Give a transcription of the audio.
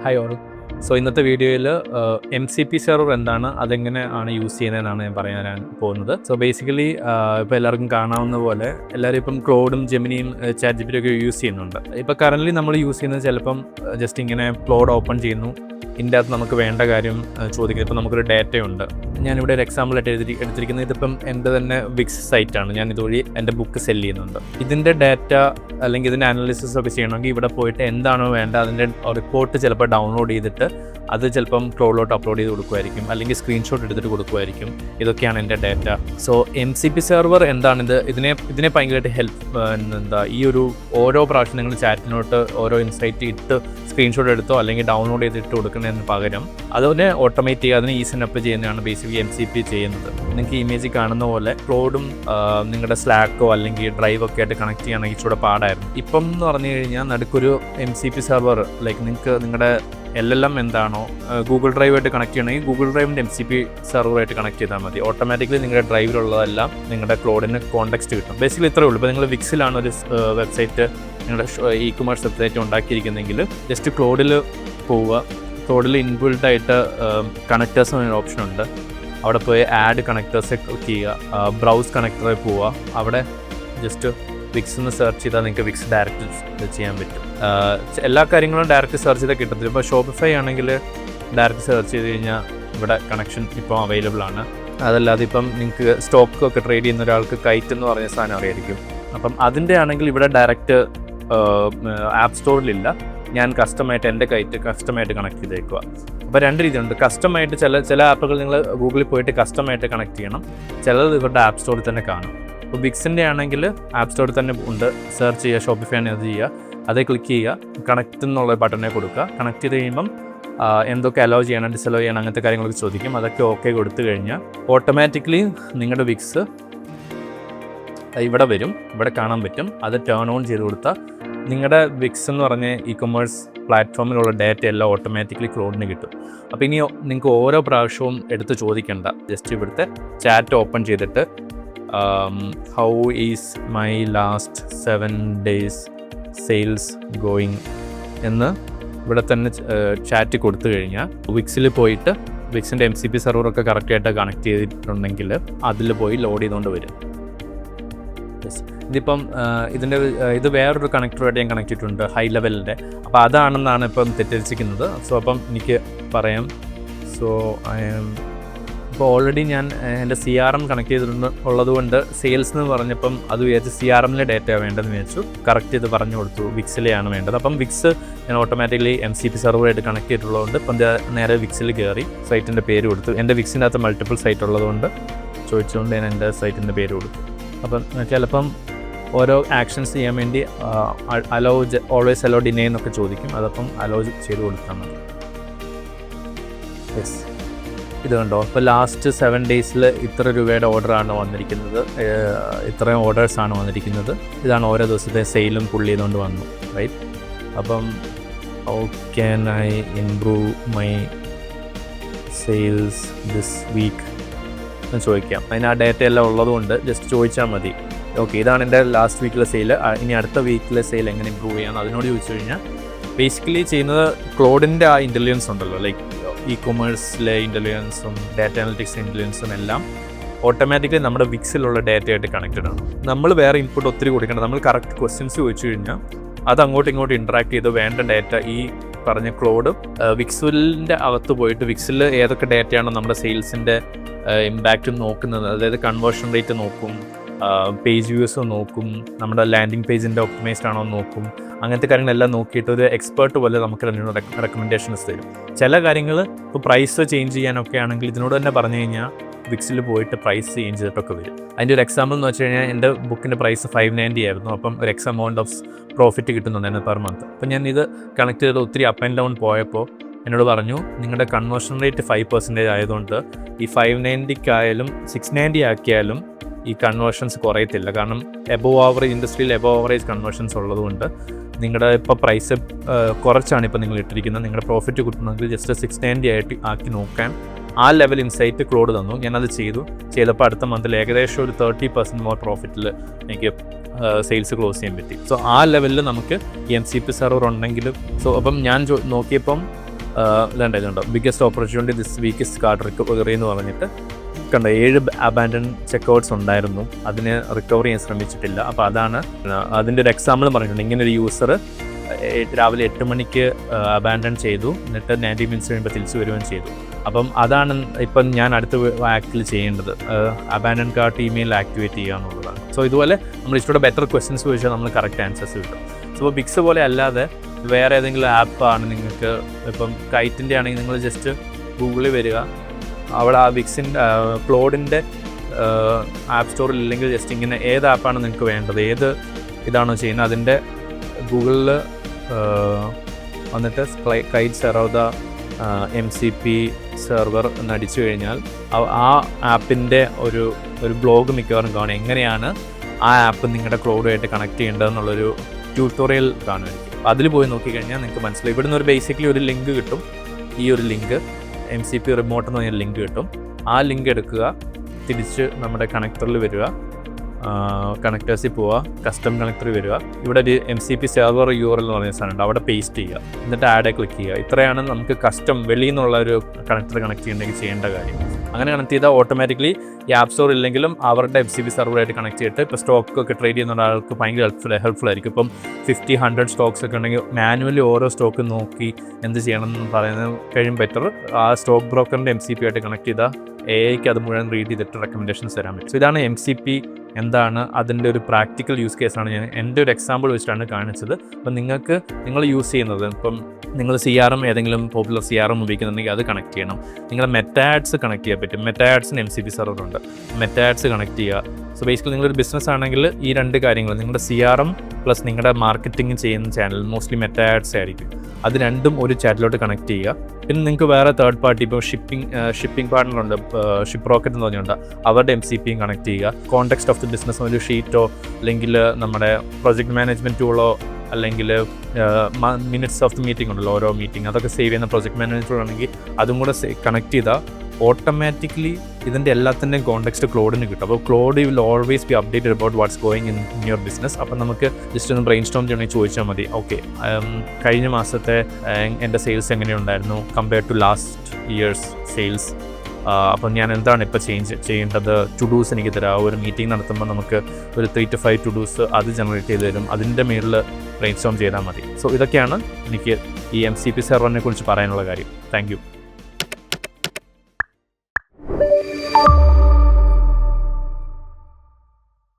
Hi all. So ഇന്നത്തെ വീഡിയോയിൽ MCP server എന്താണ്, അതെങ്ങനെയാണ് യൂസ് ചെയ്യുന്നതെന്നാണ് ഞാൻ പറയാൻ പോകുന്നത്. സോ ബേസിക്കലി ഇപ്പോൾ എല്ലാവർക്കും കാണാവുന്ന പോലെ എല്ലാവരും ഇപ്പം ക്ലോഡും ജെമിനിയും ചാറ്റ് ജിപിടി ഒക്കെ യൂസ് ചെയ്യുന്നുണ്ട്. ഇപ്പോൾ കറൻ്റ്ലി നമ്മൾ യൂസ് ചെയ്യുന്നത് ചിലപ്പം ജസ്റ്റ് ഇങ്ങനെ ക്ലോഡ് ഓപ്പൺ ചെയ്യുന്നു, ഇതിൻ്റെ അകത്ത് നമുക്ക് വേണ്ട കാര്യം ചോദിക്കുന്നത്. ഇപ്പോൾ നമുക്കൊരു ഡാറ്റയുണ്ട്. ഞാനിവിടെ ഒരു എക്സാമ്പിളായിട്ട് എടുത്തിരിക്കുന്നത് ഇതിപ്പം എൻ്റെ തന്നെ വിക്സ് സൈറ്റാണ്. ഞാൻ ഇതുവഴി എൻ്റെ ബുക്ക് സെല് ചെയ്യുന്നുണ്ട്. ഇതിൻ്റെ ഡാറ്റ അല്ലെങ്കിൽ ഇതിൻ്റെ അനാലിസിസ് ഒക്കെ ചെയ്യണമെങ്കിൽ ഇവിടെ പോയിട്ട് എന്താണോ വേണ്ട അതിൻ്റെ റിപ്പോർട്ട് ചിലപ്പോൾ ഡൗൺലോഡ് ചെയ്തിട്ട് അത് ചിലപ്പം ക്ലോഡിലോട്ട് അപ്ലോഡ് ചെയ്ത് കൊടുക്കുമായിരിക്കും, അല്ലെങ്കിൽ സ്ക്രീൻഷോട്ട് എടുത്തിട്ട് കൊടുക്കുമായിരിക്കും. ഇതൊക്കെയാണ് എൻ്റെ ഡാറ്റ. സോ MCP സെർവർ എന്താണിത്, ഇതിനെ ഭയങ്കരമായിട്ട് ഈ ഒരു ഓരോ പ്രാവശ്യം നിങ്ങൾ ചാറ്റിനോട്ട് ഓരോ ഇൻസൈറ്റ് ഇട്ട് സ്ക്രീൻഷോട്ട് എടുത്തോ അല്ലെങ്കിൽ ഡൗൺലോഡ് ചെയ്തിട്ട് കൊടുക്കുന്നതിന് പകരം അതിനെ ഓട്ടോമേറ്റ് ചെയ്യുക, അതിനെ ഈസി അപ്പ് ചെയ്യുന്നതാണ് ബേസിക്കലി MCP ചെയ്യുന്നത്. നിങ്ങൾക്ക് ഇമേജിൽ കാണുന്ന പോലെ ക്ലോഡും നിങ്ങളുടെ സ്ലാക്കോ അല്ലെങ്കിൽ ഡ്രൈവ് ഒക്കെ ആയിട്ട് കണക്ട് ചെയ്യുകയാണെങ്കിൽ ഇച്ചിരി പാടായിരുന്നു. ഇപ്പം എന്ന് പറഞ്ഞു കഴിഞ്ഞാൽ നടുക്കൊരു MCP സെർവർ ലൈക്ക് നിങ്ങൾക്ക് നിങ്ങളുടെ LLM എന്താണോ ഗൂഗിൾ ഡ്രൈവായിട്ട് കണക്ട് ചെയ്യണമെങ്കിൽ ഗൂഗിൾ ഡ്രൈവിൻ്റെ MCP സെർവറായിട്ട് കണക്ട് ചെയ്താൽ മതി. ഓട്ടോമാറ്റിക്കലി നിങ്ങളുടെ ഡ്രൈവിലുള്ളതെല്ലാം നിങ്ങളുടെ ക്ലോഡിന് കോണ്ടെക്സ്റ്റ് കിട്ടും. ബേസിക്കലി ഇത്രയേ ഉള്ളൂ. ഇപ്പോൾ നിങ്ങൾ വിക്സിലാണ് ഒരു വെബ്സൈറ്റ്, നിങ്ങളുടെ ഇ-കൊമേഴ്സ് വെബ്സൈറ്റ് ഉണ്ടാക്കിയിരിക്കുന്നെങ്കിൽ ജസ്റ്റ് ക്ലോഡിൽ പോവുക. ക്ലോഡിൽ ഇൻബിൽഡായിട്ട് കണക്റ്റേഴ്സ് എന്നൊരു ഓപ്ഷൻ ഉണ്ട്. അവിടെ പോയി ആഡ് കണക്റ്റേഴ്സ് ക്ലിക്ക് ചെയ്യുക. ബ്രൗസ് കണക്ടറിൽ പോവുക. അവിടെ ജസ്റ്റ് വിക്സ് എന്ന് സെർച്ച് ചെയ്താൽ നിങ്ങൾക്ക് വിക്സ് ഡയറക്റ്റ് ചെയ്യാൻ പറ്റും. എല്ലാ കാര്യങ്ങളും ഡയറക്റ്റ് സെർച്ച് ചെയ്താൽ കിട്ടത്തില്ല. ഇപ്പോൾ ഷോപ്പിഫൈ ആണെങ്കിൽ ഡയറക്റ്റ് സെർച്ച് ചെയ്ത് കഴിഞ്ഞാൽ ഇവിടെ കണക്ഷൻ ഇപ്പോൾ അവൈലബിൾ ആണ്. അതല്ലാതെ ഇപ്പം നിങ്ങൾക്ക് സ്റ്റോക്കൊക്കെ ട്രേഡ് ചെയ്യുന്ന ഒരാൾക്ക് കൈറ്റ് എന്ന് പറഞ്ഞ സാധനം അറിയായിരിക്കും. അപ്പം അതിൻ്റെ ആണെങ്കിൽ ഇവിടെ ഡയറക്റ്റ് ആപ്പ് സ്റ്റോറിലില്ല. ഞാൻ കസ്റ്റമായിട്ട് എൻ്റെ കൈറ്റ് കസ്റ്റമായിട്ട് കണക്ട് ചെയ്തേക്കുക. അപ്പോൾ രണ്ട് രീതിയുണ്ട്. കസ്റ്റമായിട്ട് ചില ആപ്പുകൾ നിങ്ങൾ ഗൂഗിളിൽ പോയിട്ട് കസ്റ്റമായിട്ട് കണക്ട് ചെയ്യണം. ചിലത് ഇവരുടെ ആപ്പ് സ്റ്റോറിൽ തന്നെ കാണും. ഇപ്പോൾ വിക്സിൻ്റെ ആണെങ്കിൽ ആപ്പ് സ്റ്റോറിൽ തന്നെ ഉണ്ട്. സെർച്ച് ചെയ്യുക, ഷോപ്പിഫൈ ആണ് അത് ചെയ്യുക, അതേ ക്ലിക്ക് ചെയ്യുക, കണക്റ്റ് എന്നുള്ള ബട്ടനെ കൊടുക്കുക. കണക്ട് ചെയ്ത് കഴിയുമ്പം എന്തൊക്കെ അലോ ചെയ്യണം, ഡിസലോ ചെയ്യണം, അങ്ങനത്തെ കാര്യങ്ങളൊക്കെ ചോദിക്കും. അതൊക്കെ ഓക്കെ കൊടുത്തു കഴിഞ്ഞാൽ ഓട്ടോമാറ്റിക്കലി നിങ്ങളുടെ വിക്സ് ഇവിടെ വരും, ഇവിടെ കാണാൻ പറ്റും. അത് ടേൺ ഓൺ ചെയ്ത് കൊടുത്താൽ നിങ്ങളുടെ വിക്സ് എന്ന് പറഞ്ഞ ഇ-കൊമേഴ്സ് പ്ലാറ്റ്ഫോമിലുള്ള ഡാറ്റ എല്ലാം ഓട്ടോമാറ്റിക്കലി ക്ലോഡിന് കിട്ടും. അപ്പോൾ ഇനി നിങ്ങൾക്ക് ഓരോ പ്രാവശ്യവും എടുത്ത് ചോദിക്കേണ്ട. ജസ്റ്റ് ഇവിടുത്തെ ചാറ്റ് ഓപ്പൺ ചെയ്തിട്ട് how is my last 7 days sales going എന്ന് ഇവിടെ തന്നെ ചാറ്റ് കൊടുത്തു കഴിഞ്ഞാൽ വിക്സിൽ പോയിട്ട് വിക്സിൻ്റെ MCP സെർവറൊക്കെ കറക്റ്റായിട്ട് കണക്ട് ചെയ്തിട്ടുണ്ടെങ്കിൽ അതിൽ പോയി ലോഡ് ചെയ്തുകൊണ്ട് വരും. ഇതിപ്പം ഇത് വേറൊരു കണക്ടറുമായിട്ട് ഞാൻ കണക്ട് ചെയ്തിട്ടുണ്ട്, ഹൈ ലെവലിൻ്റെ. അപ്പോൾ അതാണെന്നാണ് ഇപ്പം തെറ്റിദ്ധരിച്ചിരിക്കുന്നത്. സോ അപ്പം എനിക്ക് പറയാം. സോ ഇപ്പോൾ ഓൾറെഡി ഞാൻ എൻ്റെ CRM കണക്ട് ചെയ്തിട്ടുണ്ട് ഉള്ളതുകൊണ്ട് സെയിൽസ് എന്ന് പറഞ്ഞപ്പം അത് വിചാരിച്ച് CRMലെ ഡേറ്റയാണ് വേണ്ടതെന്ന് വിചാരിച്ചു. കറക്റ്റ് ചെയ്ത് പറഞ്ഞു കൊടുത്തു വിക്സിലെയാണ് വേണ്ടത്. അപ്പം വിക്സ് ഞാൻ ഓട്ടോമാറ്റിക്കലി MCP സെർവറായിട്ട് കണക്ട് ചെയ്തിട്ടുള്ളതുകൊണ്ട് ഇപ്പം നേരെ വിക്സിൽ കയറി സൈറ്റിൻ്റെ പേര് കൊടുത്തു. എൻ്റെ വിക്സിൻ്റെ അകത്ത് മൾട്ടിപ്പിൾ സൈറ്റ് ഉള്ളതുകൊണ്ട് ചോദിച്ചുകൊണ്ട് ഞാൻ എൻ്റെ സൈറ്റിൻ്റെ പേര് കൊടുത്തു. അപ്പം ചിലപ്പം ഓരോ ആക്ഷൻസ് ചെയ്യാൻ വേണ്ടി ഓൾവേസ് അലോ ഡിനേ എന്നൊക്കെ ചോദിക്കും. അതപ്പം അലോ ചെയ്ത് കൊടുത്താൽ മതി. യെസ്, ഇത് കണ്ടോ. ഇപ്പോൾ ലാസ്റ്റ് 7 days ഇത്ര രൂപയുടെ ഓർഡറാണ് വന്നിരിക്കുന്നത്, ഇത്രയും ഓർഡേഴ്സാണ് വന്നിരിക്കുന്നത്. ഇതാണ് ഓരോ ദിവസത്തെ സെയിലും പുള്ളി ചെയ്തുകൊണ്ട് വന്നു, റൈറ്റ്. അപ്പം how can I improve my sales this week എന്ന് ചോദിക്കാം. അതിന് ആ ഡേറ്റ എല്ലാം ഉള്ളതുകൊണ്ട് ജസ്റ്റ് ചോദിച്ചാൽ മതി. ഓക്കെ, ഇതാണ് എൻ്റെ ലാസ്റ്റ് വീക്കിലെ സെയിൽ, ഇനി അടുത്ത വീക്കിലെ സെയിൽ എങ്ങനെ ഇമ്പ്രൂവ് ചെയ്യാം അതിനോട് ചോദിച്ചു കഴിഞ്ഞാൽ ബേസിക്കലി ചെയ്യുന്നത് ക്ലോഡിൻ്റെ ആ ഇൻ്റലിജൻസ് ഉണ്ടല്ലോ, ലൈക്ക് ഇ-കൊമേഴ്സിലെ ഇൻ്റലിജൻസും ഡാറ്റ അനലിറ്റിക്സ് ഇൻ്റലിജൻസും എല്ലാം ഓട്ടോമാറ്റിക്കലി നമ്മുടെ വിക്സിലുള്ള ഡാറ്റയായിട്ട് കണക്റ്റഡ് ആണ്. നമ്മൾ വേറെ ഇൻപുട്ട് ഒത്തിരി കൊടുക്കേണ്ട. നമ്മൾ കറക്റ്റ് ക്വസ്റ്റ്യൻസ് ചോദിച്ചു കഴിഞ്ഞാൽ അത് അങ്ങോട്ടും ഇങ്ങോട്ടും ഇൻട്രാക്ട് ചെയ്ത് വേണ്ട ഡാറ്റ ഈ പറഞ്ഞ ക്ലോഡ് വിക്സിലിൻ്റെ അകത്ത് പോയിട്ട് വിക്സിൽ ഏതൊക്കെ ഡാറ്റയാണോ നമ്മുടെ സെയിൽസിൻ്റെ ഇമ്പാക്റ്റ് നോക്കുന്നത്, അതായത് കൺവേർഷൻ റേറ്റ് നോക്കും, പേജ് വ്യൂസ് നോക്കും, നമ്മുടെ ലാൻഡിങ് പേജിൻ്റെ ഒപ്റ്റിമൈസ്ഡ് ആണോ നോക്കും. അങ്ങനത്തെ കാര്യങ്ങളെല്ലാം നോക്കിയിട്ട് ഒരു എക്സ്പേർട്ട് പോലെ നമുക്ക് റെക്കമെൻഡേഷൻസ് തരും. ചില കാര്യങ്ങൾ ഇപ്പോൾ പ്രൈസ് ചേഞ്ച് ചെയ്യാനൊക്കെ ആണെങ്കിൽ ഇതിനോട് തന്നെ പറഞ്ഞു കഴിഞ്ഞാൽ വിക്സിൽ പോയിട്ട് പ്രൈസ് ചേഞ്ച് ചെയ്തിട്ടൊക്കെ വരും. അതിൻ്റെ ഒരു എക്സാമ്പിൾ എന്ന് വെച്ച് കഴിഞ്ഞാൽ എൻ്റെ ബുക്കിൻ്റെ പ്രൈസ് 590 ആയിരുന്നു. അപ്പം ഒരു എക്സ് എമൗണ്ട് ഓഫ് പ്രോഫിറ്റ് കിട്ടുന്നുണ്ടായിരുന്നു പെർ മന്ത്. അപ്പം ഞാൻ ഇത് കണക്ട് ചെയ്ത് ഒത്തിരി അപ്പ് ആൻഡ് ഡൗൺ പോയപ്പോൾ എന്നോട് പറഞ്ഞു നിങ്ങളുടെ കൺവേർഷൻ റേറ്റ് 5% ആയതുകൊണ്ട് ഈ 590 690 ആക്കിയാലും ഈ കൺവേർഷൻസ് കുറയത്തില്ല. കാരണം ഇൻഡസ്ട്രിയിൽ എബോവ് ആവറേജ് കൺവേർഷൻസ് ഉള്ളതുകൊണ്ട് നിങ്ങളുടെ ഇപ്പോൾ പ്രൈസ് കുറച്ചാണ് ഇപ്പോൾ നിങ്ങൾ ഇട്ടിരിക്കുന്നത്. നിങ്ങളുടെ പ്രോഫിറ്റ് കിട്ടണമെങ്കിൽ ജസ്റ്റ് 690 ആക്കി നോക്കാൻ ആ ലെവൽ ഇൻസൈറ്റ് ക്ലോഡ് തന്നു. ഞാനത് ചെയ്തപ്പോൾ അടുത്ത മന്തിൽ ഏകദേശം ഒരു 30% മോർ പ്രോഫിറ്റിൽ എനിക്ക് സെയിൽസ് ക്ലോസ് ചെയ്യാൻ പറ്റി. സോ ആ ലെവലിൽ നമുക്ക് MCP സെർവർ ഉണ്ടെങ്കിലും അപ്പം ഞാൻ നോക്കിയപ്പം ഇതുണ്ടോ biggest opportunity this week is card recovery എന്ന് പറഞ്ഞിട്ട് കണ്ടോ 7 അബാൻഡൻ ചെക്കൗട്ട്സ് ഉണ്ടായിരുന്നു, അതിന് റിക്കവർ ചെയ്യാൻ ശ്രമിച്ചിട്ടില്ല. അപ്പോൾ അതാണ് അതിൻ്റെ ഒരു എക്സാമ്പിൾ പറഞ്ഞിട്ടുണ്ട്. ഇങ്ങനെ ഒരു യൂസർ രാവിലെ 8 മണിക്ക് അബാൻഡൻ ചെയ്തു, എന്നിട്ട് 90 മിനിറ്റ്സ് കഴിയുമ്പോൾ തിരിച്ചു വരികയും ചെയ്തു. അപ്പം അതാണ് ഇപ്പം ഞാൻ അടുത്ത ആക്ടിൽ ചെയ്യേണ്ടത്, അബാൻഡൻ കാർട്ട് ഇമെയിൽ ആക്ടിവേറ്റ് ചെയ്യുക എന്നുള്ളതാണ്. സോ ഇതുപോലെ നമ്മൾ ഇഷ്ടം ബെറ്റർ ക്വസ്റ്റ്യൻസ് ചോദിച്ചാൽ നമ്മൾ കറക്റ്റ് ആൻസേഴ്സ് കിട്ടും. സോ ബിക്സ് പോലെ അല്ലാതെ വേറെ ഏതെങ്കിലും ആപ്പാണ് നിങ്ങൾക്ക്, ഇപ്പം കൈറ്റിൻ്റെ ആണെങ്കിൽ നിങ്ങൾ ജസ്റ്റ് ഗൂഗിളിൽ വരിക, അവിടെ ആ വിക്സിൻ്റെ ക്ലോഡിൻ്റെ ആപ്പ് സ്റ്റോറിൽ ഇല്ലെങ്കിൽ ജസ്റ്റ് ഇങ്ങനെ ഏത് ആപ്പാണ് നിങ്ങൾക്ക് വേണ്ടത്, ഏത് ഇതാണോ ചെയ്യുന്നത് അതിൻ്റെ ഗൂഗിളിൽ വന്നിട്ട് kite serve the MCP server എന്നടിച്ചു കഴിഞ്ഞാൽ ആ ആപ്പിൻ്റെ ഒരു ബ്ലോഗ് മിക്കവാറും കാണും, എങ്ങനെയാണ് ആ ആപ്പ് നിങ്ങളുടെ ക്ലൗഡുമായിട്ട് കണക്ട് ചെയ്യേണ്ടതെന്നുള്ളൊരു ട്യൂട്ടോറിയൽ കാണുമായിരിക്കും. അതിൽ പോയി നോക്കിക്കഴിഞ്ഞാൽ നിങ്ങൾക്ക് മനസ്സിലായി. ഇവിടുന്ന് ഒരു ബേസിക്കലി ഒരു ലിങ്ക് കിട്ടും, ഈ ഒരു ലിങ്ക് MCP റിമോട്ട് എന്ന് പറഞ്ഞ ലിങ്ക് കിട്ടും. ആ ലിങ്ക് എടുക്കുക, തിരിച്ച് നമ്മുടെ കണക്ടറിൽ വരിക, കണക്ടേഴ്സിൽ പോവുക, കസ്റ്റം കണക്ടറിൽ വരിക, ഇവിടെ ഒരു MCP സെർവർ URL എന്ന് പറഞ്ഞ സാധനമുണ്ട്, അവിടെ പേസ്റ്റ് ചെയ്യുക, എന്നിട്ട് ആഡ് ക്ലിക്ക് ചെയ്യുക. ഇത്രയാണ് നമുക്ക് കസ്റ്റം വെളിയിൽ നിന്നുള്ള ഒരു കണക്ടർ കണക്ട് ചെയ്യണമെങ്കിൽ ചെയ്യേണ്ട കാര്യം. അങ്ങനെ കണക്ട് ചെയ്താൽ ഓട്ടോമാറ്റിക്കലി ഈ ആപ്പ് സ്റ്റോർ ഇല്ലെങ്കിലും അവരുടെ MCP സെർവറായിട്ട് കണക്ട് ചെയ്തിട്ട് ഇപ്പോൾ സ്റ്റോക്കൊക്കെ ട്രേഡ് ചെയ്യുന്ന ഒരാൾക്ക് ഭയങ്കര ഹെൽപ്ഫുൾ ആയിരിക്കും. ഇപ്പം 50-100 സ്റ്റോക്സ് ഒക്കെ ഉണ്ടെങ്കിൽ മാനുവലി ഓരോ സ്റ്റോക്ക് നോക്കി എന്ത് ചെയ്യണം എന്ന് പറയുന്നത് കഴിയും ബെറ്റർ ആ സ്റ്റോക്ക് ബ്രോക്കറിൻ്റെ MCP ആയിട്ട് കണക്ട് ചെയ്താൽ AI അത് മുഴുവൻ റീഡ് ചെയ്തിട്ട് റെക്കമെൻഡേഷൻസ് തരാൻ പറ്റും. സോ ഇതാണ് MCP എന്താണ്, അതിൻ്റെ ഒരു പ്രാക്ടിക്കൽ യൂസ് കേസാണ് ഞാൻ എൻ്റെ ഒരു എക്സാമ്പിൾ വെച്ചിട്ടാണ് കാണിച്ചത്. അപ്പം നിങ്ങൾ യൂസ് ചെയ്യുന്നത് ഇപ്പം നിങ്ങൾ CRM ഏതെങ്കിലും പോപ്പുലർ CRM ഉപയോഗിക്കുന്നുണ്ടെങ്കിൽ അത് കണക്ട് ചെയ്യണം. നിങ്ങളുടെ മെറ്റാഡ്സ് കണക്ട് ചെയ്യാൻ പറ്റും. മെറ്റാഡ്സിന് MCP സെർവറുണ്ട്, മെറ്റാഡ്സ് കണക്ട് ചെയ്യുക. സോ ബേസിക്കലി നിങ്ങളൊരു ബിസിനസ് ആണെങ്കിൽ ഈ 2 കാര്യങ്ങൾ, നിങ്ങളുടെ CRM പ്ലസ് നിങ്ങളുടെ മാർക്കറ്റിംഗ് ചെയ്യുന്ന ചാനൽ മോസ്റ്റ്ലി മെറ്റാഡ്സ് ആയിരിക്കും, അത് രണ്ടും ഒരു ചാറ്റിലോട്ട് കണക്ട് ചെയ്യുക. പിന്നെ നിങ്ങൾക്ക് വേറെ തേർഡ് പാർട്ടി ഇപ്പോൾ ഷിപ്പിംഗ് പാർട്ണറുണ്ട്, ഷിപ്പ് റോക്കറ്റ് എന്ന് പറഞ്ഞുകൊണ്ട് അവരുടെ MCPയും കണക്ട് ചെയ്യുക. കോണ്ടെക്സ്റ്റ് ഓഫ് ദി ബിസിനസ് ഒരു ഷീറ്റോ അല്ലെങ്കിൽ നമ്മുടെ പ്രൊജക്ട് മാനേജ്മെൻറ്റ് ടൂളോ അല്ലെങ്കിൽ മിനിറ്റ്സ് ഓഫ് ദി മീറ്റിംഗ് ഉണ്ടല്ലോ, ഓരോ മീറ്റിംഗ് അതൊക്കെ സേവ് ചെയ്യുന്ന പ്രൊജക്ട് മാനേജ്മെൻറ്റ് ആണെങ്കിൽ അതും കൂടെ കണക്ട് ചെയ്താൽ ഓട്ടോമാറ്റിക്കലി ഇതിൻ്റെ എല്ലാത്തിൻ്റെയും കോണ്ടെക്സ്റ്റ് ക്ലോഡിന് കിട്ടും. അപ്പോൾ Claude will always be updated about what's going in your business. അപ്പം നമുക്ക് ജസ്റ്റ് ഒന്ന് ബ്രെയിൻ സ്റ്റോം ചെയ്യണമെങ്കിൽ ചോദിച്ചാൽ മതി, ഓക്കെ കഴിഞ്ഞ മാസത്തെ എൻ്റെ സെയിൽസ് എങ്ങനെയുണ്ടായിരുന്നു compared to last year's sales, അപ്പം ഞാൻ എന്താണ് ഇപ്പോൾ ചെയ്യേണ്ടത്, ടു ഡൂസ് എനിക്ക് തരാം. ഒരു മീറ്റിംഗ് നടത്തുമ്പോൾ നമുക്ക് ഒരു 3 to 5 ടു ഡൂസ് അത് ജനറേറ്റ് ചെയ്ത് തരും, അതിൻ്റെ മേളിൽ ബ്രെയിൻ സ്റ്റോം ചെയ്താൽ മതി. സോ ഇതൊക്കെയാണ് എനിക്ക് ഈ MCP സെർവറിനെ കുറിച്ച് പറയാനുള്ള കാര്യം. Thank you.